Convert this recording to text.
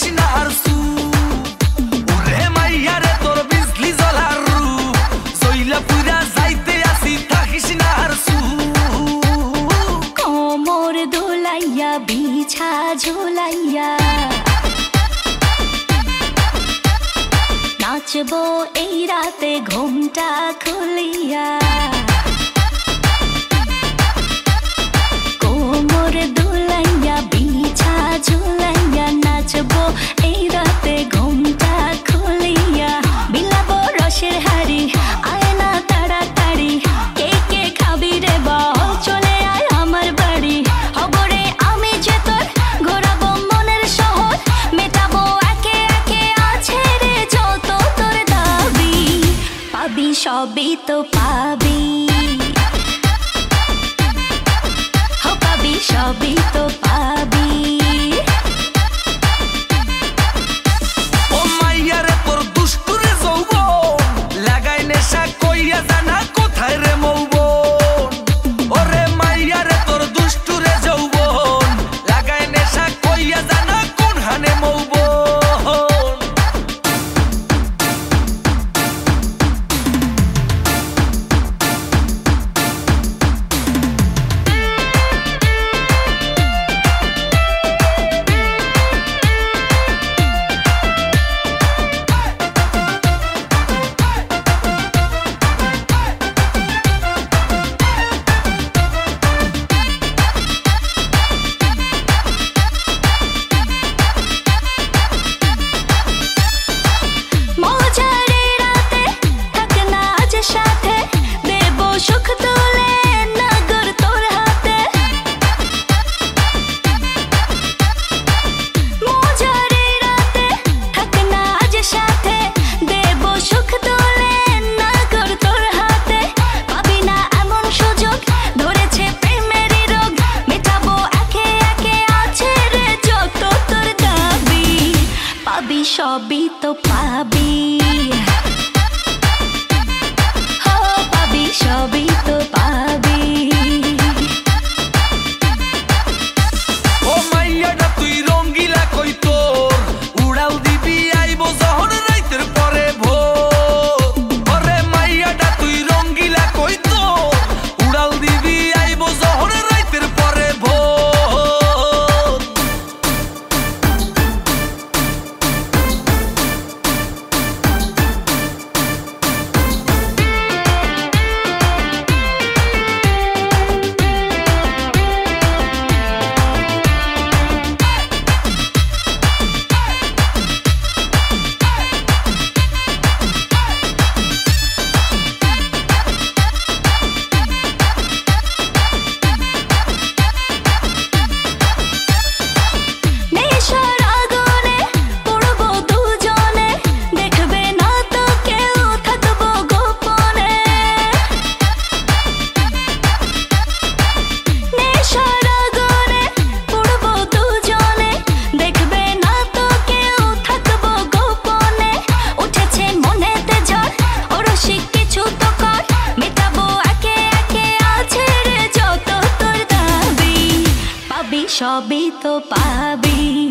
থাকিস না আর সু ওরে মাইয়া রে তোর বিজলি জ্বলার রূপ জইলা পুরা যাইতে আসি থাকিস না আর সু কোমর দোলাইয়া বিছা ঝোলাইয়া নাচবো এই রাতে ঘুমটা খুলিয়া কোমর দোলাইয়া বিছা ঝোলাইয়া নাচবো এই রাতে ঘুমটা খুলিয়া বিলাবো রসের হাড়ি আয় না তাড়াতাড়ি কে কে খাবি রে বল চলে আয় আমার বাড়ি হবরে আমি যে তোর ঘোরাবো মনের শহর মেটাবো একে একে আছে রে যত তোর দাবি পাবি সবই তো পাবি সবই তো পাবি ও মাইয়া রে তোর দুষ্টুরে যৌবন লাগাই নেশা কইয়া জানা কোথায় রে মৌবন ওরে মাইয়া রে তোর দুষ্টুরে যৌবন লাগাই নেশা কইয়া জানা কোন হানে মৌবন সবই তো পাবি হো পাবি সবই তো পাবি ও মাইয়াটা তুই রঙ্গিলা কই তোর উড়াল দিবি আইবো যখন রাইতের পরে ভোর ওরে মাইয়াটা তুই রঙ্গিলা কই তোর উড়াল দিবি আইবো যখন রাইতের পরে ভোর সবই তো পাবি